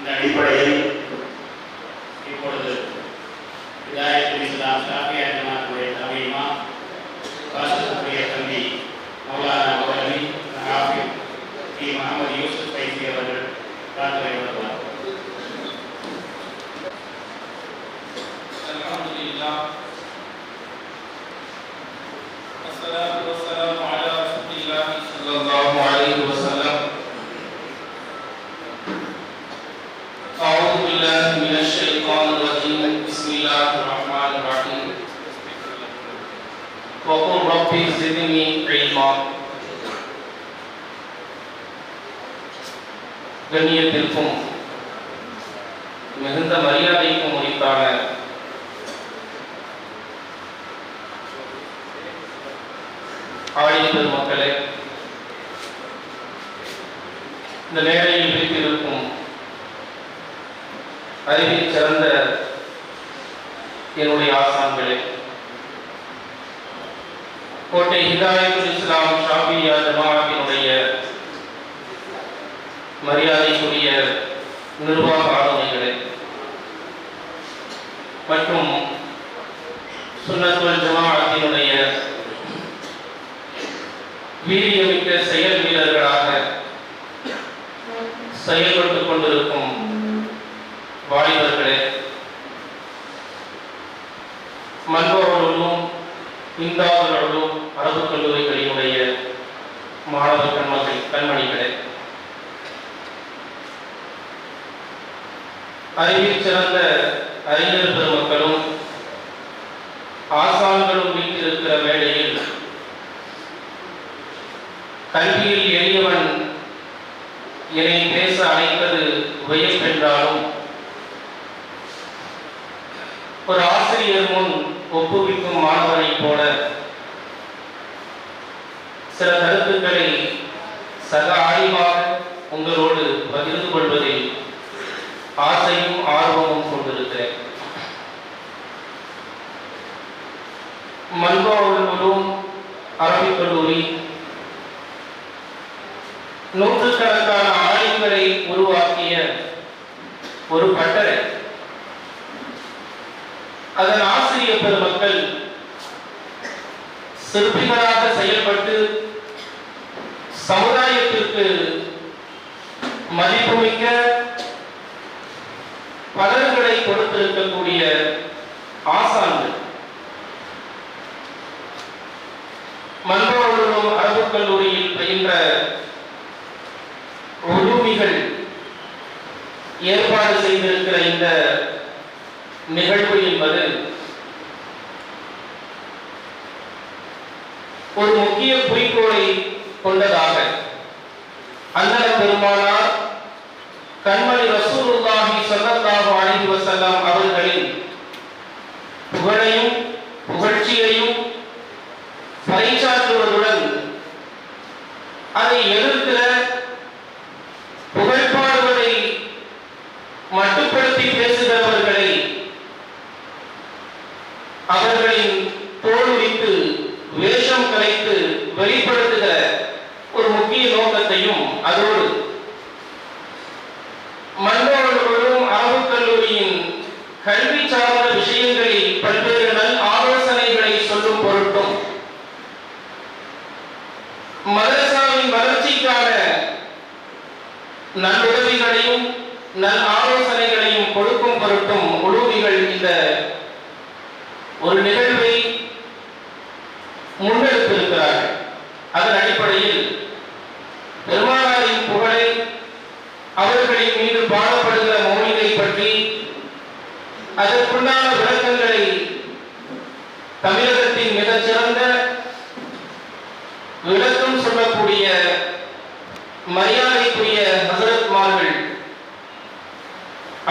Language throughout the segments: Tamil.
இந்த அடிப்படையில் இப்பொழுது ஹிதாயத்துல் இஸ்லாம் ஷாஃபியா ஜமாத்துடைய தலைமா வாசத்துக்குரிய தம்பி மௌலானா மௌலவி ஹாஃபிஸ் டி முகமது யூசுப் ஃபைசி அவர்கள் பிரார்த்தனை வருவார். அல்ஹம்துலில்லாஹ் வஸ்ஸலாத்து வஸ்ஸலாமு அலா ரசூலில்லாஹி ஸல்லல்லாஹு அலைஹி வஸல்லம். أعوذ بالله من الشيطان الرجيم بسم الله الرحمن الرحيم وقل رب زدني علما. கண்ணியத்திற்கும் மிகுந்த மரியாதைக்கும் உரித்தான ஆழிய பெருமக்களே, இந்த மேடையில் வைத்திருக்கும் அறிவில் சிறந்த என்னுடைய ஆசான்களே, கோட்டை ஹிதாயத்துல் இஸ்லாம் ஷாஃபியா ஜமாஅத்தினுடைய மரியாதைக்குரிய நிர்வாக ஆளுமைகளே மற்றும் சுன்னத்துல் ஜமாஅத்தினுடைய வீரியமிக்க செயல் வீரர்களாக செயல்பட்டுக் கொண்டிருக்கும் வாலிபர்களே, மன்பவர்களும் இந்தாவர்களும் அரபு கல்லூரிகளினுடைய மாணவர் கண்மணிகளே, அறிவில் சிறந்த அறிஞர் பெருமக்களும் ஆசான்களும் வீட்டிருக்கிற வேளையில் கல்வியில் எளியவன் என்னை பேச அழைப்பது வியப்பென்றாலும் ஒரு ஆசிரியர் முன் ஒப்புவிக்கும் மாணவனை போல சில கருத்துக்களை சக ஆய்வாக உங்களோடு பகிர்ந்து கொள்வதில் ஆசையும் ஆர்வமும் கொண்டிருக்கிறேன். மல்வாவுல் அரபிக் கல்லூரி நூற்றுக்கணக்கான ஆய்வுகளை உருவாக்கிய ஒரு பட்டறை. அதன் ஆசிரியர் பெருமக்கள் சிற்பிகளாக செயல்பட்டு சமுதாயத்திற்கு மதிப்புமிக்க பலன்களை கொடுத்திருக்கக்கூடிய ஆசான்கள். மல்வாவுல் அரபுக் கல்லூரியில் பயின்ற உலூமிகள் ஏற்பாடு செய்திருக்கிற இந்த நிகழ்வு என்பது ஒரு முக்கிய குறிக்கோளை கொண்டதாக அண்ணல் பெருமானார் கண்மணி ரசூலுல்லாஹி ஸல்லல்லாஹு அலைஹி வஸல்லம் அவர்களின் புகழையும் புகழ்ச்சியையும் பறைசாற்றுவதுடன் அதை எதிர்க்கிற புகழ்பாடுவதை மட்டுப்படுத்தி பேசுகிறவர்களை அவர்களின் தோல்வித்து வேஷம் கலைத்து வெளிப்படுத்துகிற ஒரு முக்கிய நோக்கத்தையும் அதோடு மல்வாவுல் அரபுக் கல்லூரியின் கல்வி சார்ந்த விஷயங்களில் பல்வேறு நல் ஆலோசனைகளை சொல்லும் பொருட்டும் மதரசாவின் வளர்ச்சிக்கான நல்லுதவிகளையும் நல் ஆலோசனைகளையும் கொடுக்கும் பொருட்டும் உலூமிகள் இந்த ஒரு நிகழ்வை முன்னெடுத்திருக்கிறார்கள். அதன் அடிப்படையில் பெருமானாரின் புகழை, அவர்களின் மீது பாடப்படுகிற மௌலிதை பற்றி அதற்குண்டான விளக்கங்களை தமிழகத்தின் மிகச்சிறந்த விளக்கம் சொல்லக்கூடிய மரியாதைக்குரிய ஹஸரத்மார்கள்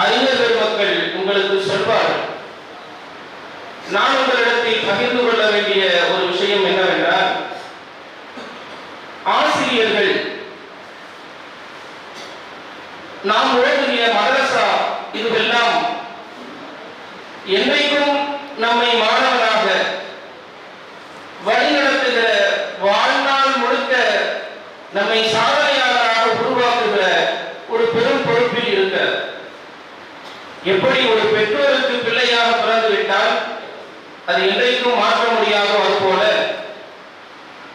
அறிஞர் பெருமக்கள் உங்களுக்கு சொல்வார்கள். நான் உங்களிடத்தில் பகிர்ந்து கொள்ள வேண்டிய ஒரு விஷயம் என்னவென்றால், ஆசிரியர்கள் நாம் ஓடுகிற மதரசா இதுவெல்லாம் என்றைக்கும் நம்மை மாணவனாக வழிநடத்துகிற, வாழ்நாள் முழுக்க நம்மை சாதனையாளராக உருவாக்குகிற ஒரு பெரும் பொறுப்பில் இருக்க எப்படி ஒரு பெற்றோருக்கு பிள்ளையாக பிறந்து விட்டால் அது என்றைக்கும் மாற்ற முடியாதோ அதுபோல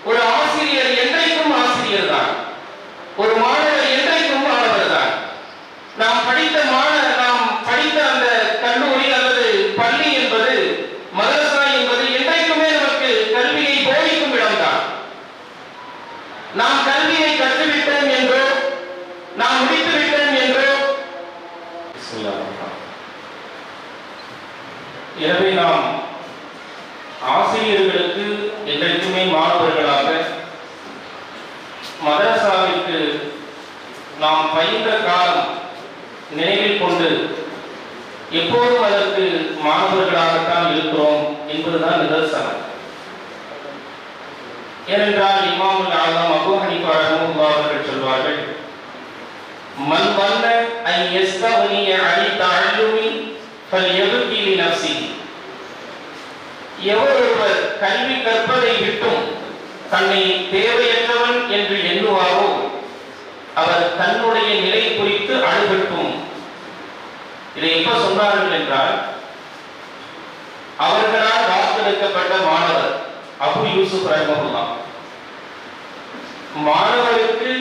ஒரு ஆசிரியர் என்றைக்கும் ஆசிரியர் தான், ஒரு மாணவர் என்றைக்கும் மாணவர் தான். நாம் படித்த அந்த கல்லூரி அல்லது பள்ளி என்பது, மதரசா என்பது என்றைக்குமே நமக்கு கல்வியை போதிக்கும் இடம்தான். நாம் கல்வியை கற்றுவிட்டோம் என்றோ நாம் முடித்துவிட்டோம் என்றோ. எனவே நாம் ஆசிரியர்களுக்கு என்றைக்குமே மாணவர்களாக, மதரசாவிற்கு நாம் பயின்ற காலம் நினைவில் கொண்டு எப்போதும் அதற்கு மாணவர்களாகத்தான் இருக்கிறோம் என்பதுதான் நிதர்சனம். ஏனென்றால் இமாமுல் ஆலம் அபூ ஹனீஃபா ரஹ்மத்துல்லாஹி அவர்கள் சொல்வார்கள், மன் வன்ன அன் யஸ்தக்னிய அனி தஅல்லுமி ஃபல்யப்கி லினஃப்ஸிஹி. எவரொருவர் கல்வி கற்பதை விட்டும் தன்னை தேவையற்றவன் என்று எண்ணுவாரோ அவர் தன்னுடைய நிலை குறித்து அழுகட்டும். இதை எப்ப சொன்னார்கள் என்றால், அவர்களால் வாக்கெடுக்கப்பட்ட மாணவர் அபு யூசுப் ரஹ்மத்துல்லாஹ் மாணவருக்கு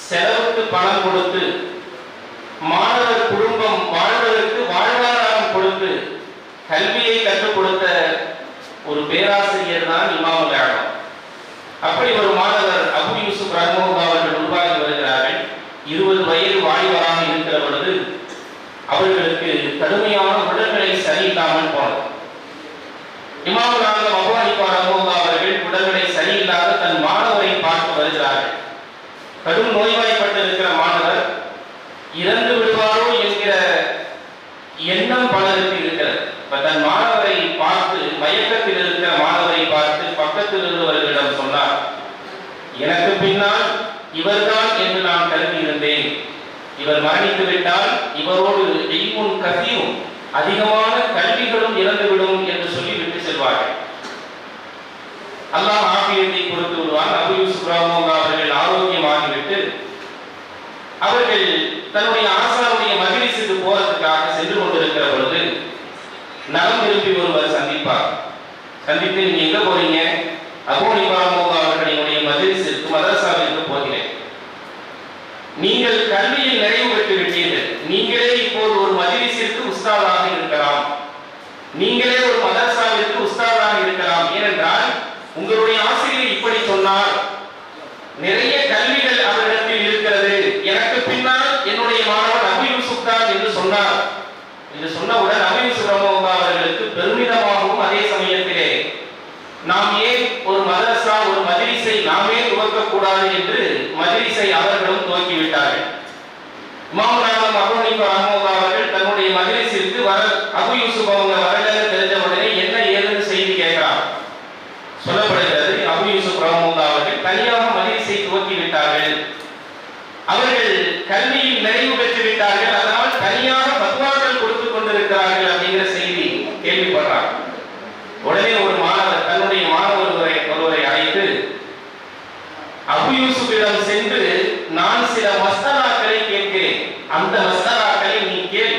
செலவுக்கு பணம் கொடுத்து, மாணவர் குடும்பம் வாழ்வதற்கு வாழ்வாதாரம் கொடுத்து கல்வியை கற்றுக் கொடுத்த ஒரு பேராசிரியர் தான் இமாமுல் ஆலம். அப்படி ஒரு மாணவர் அபு யூசுப் ரஹ்மத்துல்லாஹ் அவர்கள் உருவாகி வருகிறார்கள். 20 வயது வாலிபராக இருக்கிற பொழுது அவர்களுக்கு கடுமையான உடல்நிலை சரியில்லாமல் போனது. இமாமுல் ஆலம் அபூ ஹனீஃபா ரஹ்மத்துல்லாஹ் அவர்கள் உடல்நிலை சரியில்லாத தன் மாணவரை பார்க்க வருகிறார்கள். கடும் நோய்வாய்ப்பட்டு இருக்கிற மாணவர் இறந்து விடுவாரோ என்கிற எண்ணம் பலருக்கு இருக்கிறது. தன் மாணவரை பார்த்து, மயக்கத்தில் இருக்கிற மாணவரை பார்த்து பக்கத்தில் இருந்தவர்களிடம் சொன்னார், எனக்கு பின்னால் இவர்தான் என்று நான் கருதி இருந்தேன். இவர் மரணித்து விட்டால் இவரோடு இல்முன் கஸீரும், அதிகமான கல்விகளும் இறந்துவிடும் என்று சொல்லிவிட்டு செல்வார்கள். அல்லாஹ் ஆஃபியத்தை கொடுத்து விடுவான். அபு யூசுப் ரஹ்மத்துல்லாஹ் அவர்கள் ஆரோக்கியமாகிவிட்டு அவர்கள் தன்னுடைய ஆசானுடைய மஜ்லிஸுக்கு போறதுக்காக சென்று கொண்டிருக்கிற பொழுது நலம் விரும்பி ஒருவர் சந்திப்பார். சந்தித்து, நீங்க எங்க போறீங்க? அபூ ஹனீஃபா ரஹ்மத்துல்லாஹ் அவர்களுடைய மஜ்லிஸிற்கு, மதரசாவிற்கு போகிறேன். நீங்கள் கல்வியில் நிறைவு பெற்று விட்டீர்கள், நீங்களே இப்போது ஒரு மஜ்லிஸிற்கு உஸ்தாதாக இருக்கலாம், நீங்களே ஒரு மதரசாவிற்கு உஸ்தாதாக இருக்கலாம். ஏனென்றால் உங்களுடைய ஆசிரியர் இப்படி சொன்னார், நிறைய கல்விகள் அவரிடத்தில் இருக்கிறது, எனக்கு பின்னால் என்னுடைய மாணவன் அபு யூசுப் தான் என்று சொன்னார். என்று சொன்னவுடன் அபு யூசுப் ரஹ்மத்துல்லாஹ் அவர்களுக்கு பெருமிதமாகவும், அதே சமயத்திலே நாம் ஏன் ஒரு மதரசா, ஒரு மஜ்லிஸை நாமே துவக்க கூடாது என்று மஜ்லிஸை அவர்களும் துவக்கிவிட்டார்கள். இமாமுல் ஆலம் அபூ ஹனீஃபா ரஹ்மத்துல்லாஹ் அவர்கள் தன்னுடைய மஜ்லிஸிற்கு அபு யூசுப் அவங்க வரலன்னு தெரிஞ்ச உடனே என்ன ஏதுன்னு செய்தி கேட்கிறார். சொல்லப்படுகிறது, அபு யூசுப் ரஹ்மத்துல்லாஹ் அவர்கள் தனியாக மஜ்லிஸை துவக்கி விட்டார்கள், அவர்கள் கல்வியில் நிறைவு பெற்று விட்டார்கள், அதனால் தனியாக ஃபத்வாக்கள் கொடுத்துக் கொண்டிருக்கிறார்கள் அப்படிங்கிற செய்தி கேள்விப்படுறார். உடனே ஒரு மாணவர் தன்னுடைய ஒருவரை அழைத்து அபு யூசுப்பிடம் சென்று, நான் சில மஸ்தலாக்களை கேட்கிறேன், அந்த மஸ்தலாக்களை நீ கேள்,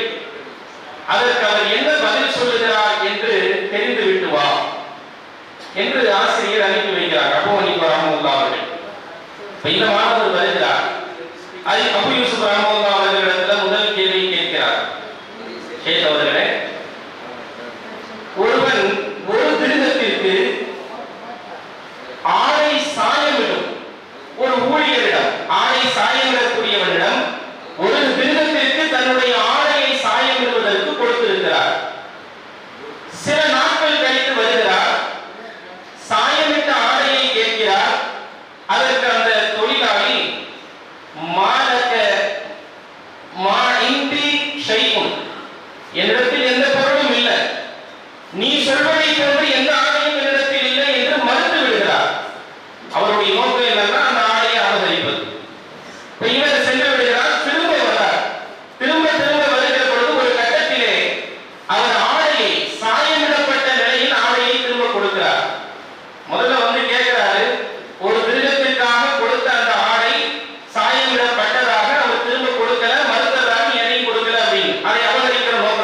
அதற்கு அவர் என்ன பதில் சொல்லுகிறார் என்று தெரிந்து விட்டு வா என்று ஆசிரியர் அனுப்பி வைக்கிறார் அபூ ஹனீஃபா ரஹ்மத்துல்லாஹ் அவர்கள். இந்த மாணவர் வருகிறார். அபு யூசுப் ரஹ்மத்துல்லாஹ் அவர்களிடத்தில் முதல் கேள்வி கேட்கிறார், ஷேக் அவர்களே, ஒருவன் ஒரு திருகத்திற்கு ஆடை சாயமிடும் ஒரு ஊழியரிடம், ஆடை சாயமிடக்கூடியவனிடம் ஒரு திருகத்திற்கு தன்னுடைய ஆடையை சாயமிடுவதற்கு கொடுத்திருக்கிறார். சில நாட்கள் கழித்து வருகிறார், சாயமிட்ட ஆடையை கேட்கிறார். அதற்கு அந்த தொழிலாளி, என்னிடத்தில் எந்த பொருளும் இல்லை, நீ சொல்வதை போன்று எந்த ஆடையும் என்னிடத்தில் இல்லை என்று மறுத்து விடுகிறார். அவருடைய நோக்கம் என்னன்னா அந்த ஆடையை அபகரிப்பது. இவர் சென்று விடுகிறார், திரும்ப வர்றார். திரும்ப வருகிற பொழுது ஒரு கட்டத்திலே அவர் ஆடையை, சாயமிடப்பட்ட நிலையில் ஆடையை திரும்ப கொடுக்கிறார். முதல்ல வந்து கேட்கிறாரு, ஒரு திருகத்திற்காக கொடுத்த அந்த ஆடை சாயமிடப்பட்டதாக அவர் திரும்ப கொடுக்கல, மறுத்ததாக எதையும் கொடுக்கல அப்படின்னு, அதை அபகரிக்கிற நோக்கம்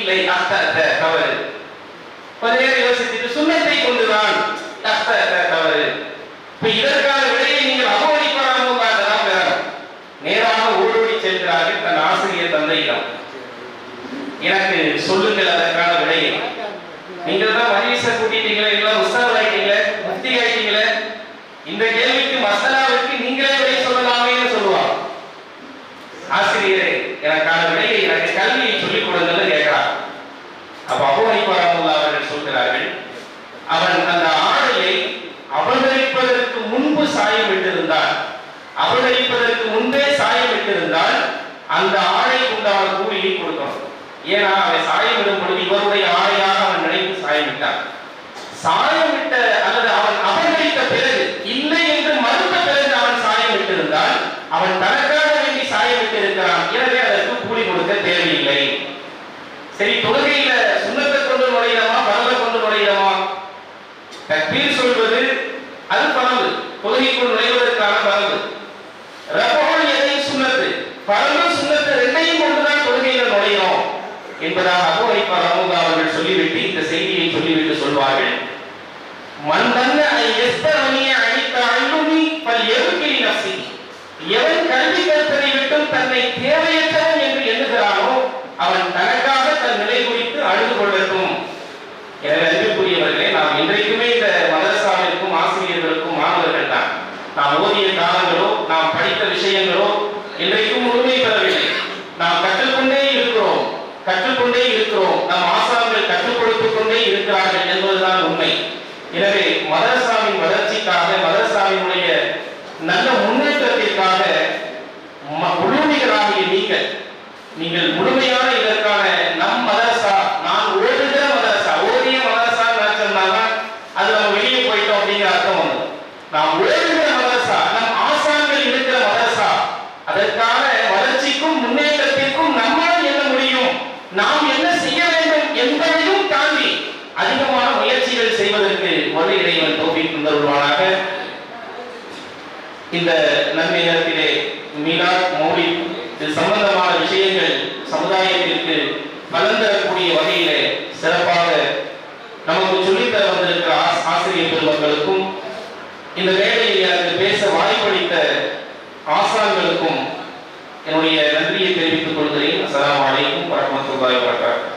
இல்லை, தவறு. கொஞ்ச நேரம் யோசித்துட்டு சுண்ணத்தை கொண்டுதான் தவறு. இப்ப இதற்கான விடையை நீங்கள் அபூ ஹனீஃபா ரஹ்மத்துல்லாஹி தான் பெறணும். நேராக ஓடோடி செல்கிறார்கள் தன் ஆசிரியர் தந்தையிடம். எனக்கு சொல்லுங்கள் அதற்கான விடையை. நீங்கள் தான் மஜ்லிஸ கூட்டிட்டீங்களே, இல்ல உஸ்தாத் ஆயிட்டீங்களே, முஃப்தி ஆயிட்டீங்களே, இந்த கேள்விக்கு மஸ்அலாவுக்கு நீங்களே விடை சொல்லலாமேன்னு சொல்லுவாங்க. ஆசிரியரே எனக்கான விடையை, எனக்கு கல்வியை சொல்லிக் கொடுங்கன்னு கேட்கிறார். அப்ப அபூ ஹனீஃபா ரஹ்மத்துல்லாஹி அவர்கள் சொல்கிறார்கள், அவன் அந்த ஆடையை அபகரிப்பதற்கு முன்பு சாயம் விட்டிருந்தால், அபகரிப்பதற்கு முன்பே சாயம் விட்டிருந்தால் அந்த ஆடைக்கு உண்டான கூலியை கொடுக்கணும். ஏன்னா அவன் சாயம் விடும் பொழுது இவருடைய ஆடையாக அவன் நினைத்து சாயம் விட்டான். சாயம் விட்ட அல்லது அவன் அபகரித்த பிறகு இல்லை என்று மறுத்த பிறகு அவன் சாயம் விட்டிருந்தால் அவன் தனக்காக வேண்டி சாயம் விட்டிருக்கிறான். எனவே அதற்கு கூலி கொடுக்க தேவையில்லை. சரி, தொழுகையில சுன்னத்தை கொண்டு நுழையிறோமா, பரலை கொண்டு நுழையிறோமா? தக்பீர் சொல்வது அது பரவு, தொழுகைக்குள் நுழைவதற்கான பரவு. ரஃபுல் யதைன் சுன்னத்து, பரவு சுன்னத்து ரெண்டையும் கொண்டுதான் தொழுகையில நுழையும் என்பதாக அபூ ஹனீஃபா ரஹ்மத்துல்லாஹி அவர்கள் சொல்லிவிட்டு இந்த செய்தியை சொல்லிவிட்டு சொல்வார்கள், மன் தன்ன அன் யஸ்தக்னிய அனி தஅல்லுமி ஃபல்யப்கி நஃப்ஸி, எவன் கல்வி கற்பதை விட்டும் தன்னை தேவையற்றவன் என்று எண்ணுகிறானோ அவன் தனக்காக தன் நிலை குறித்து அழுது கொள்ளட்டும். எனவே அன்புக்குரியவர்களே, நாம் இன்றைக்குமே இந்த மதரசாவிற்கும் ஆசிரியர்களுக்கும் மாணவர்கள் தான். நாம் ஓதிய காலங்களோ நாம் படித்த விஷயங்களோ இன்றைக்கும் முழுமை பெறவில்லை. நாம் கற்றுக்கொண்டே இருக்கிறோம். நம் ஆசான்கள் கற்றுக் கொடுத்துக் கொண்டே இருக்கிறார்கள் என்பதுதான் உண்மை. எனவே மதரசாவின் வளர்ச்சிக்காக, மதரசாவினுடைய நல்ல முன்னேற்றத்திற்காக முழுமைகளாகிய நீங்கள் முழுமையான இதற்கான நம் மதரசா, நான் ஓடுகிற மதரசா, ஓடிய மதரசா சொன்னாதான் அது நம்ம வெளியே போயிட்டோம் அப்படிங்கிற அர்த்தம் வந்து, நாம் ஓடுகிற மதரசா, நம் ஆசான்கள் இருக்கிற மதரசா, அதற்கான வளர்ச்சிக்கும் முன்னேற்றத்திற்கும் நம்மால் என்ன முடியும், நாம் என்ன செய்ய வேண்டும் என்பதையும் தாண்டி அதிகமான முயற்சிகள் செய்வதற்கு வல்ல இறைவன் தௌஃபீக் தந்தருள்வானாக. இந்த நன்மை நேரத்திலே மீலாத், மௌலித் இது சம்பந்தமான விஷயங்கள் சமுதாயத்திற்கு பலன் தரக்கூடிய வகையிலே சிறப்பாக நமக்கு சொல்லித்தர வந்திருக்கிற ஆசிரியர் பெருமக்களுக்கும் இந்த வேலையில் எனக்கு பேச வாய்ப்பளித்த ஆசான்களுக்கும் என்னுடைய நன்றியை தெரிவித்துக் கொள்கிறேன். அஸ்ஸலாமு அலைக்கும் வரஹ்மத்துல்லாஹி வபரகாத்துஹு.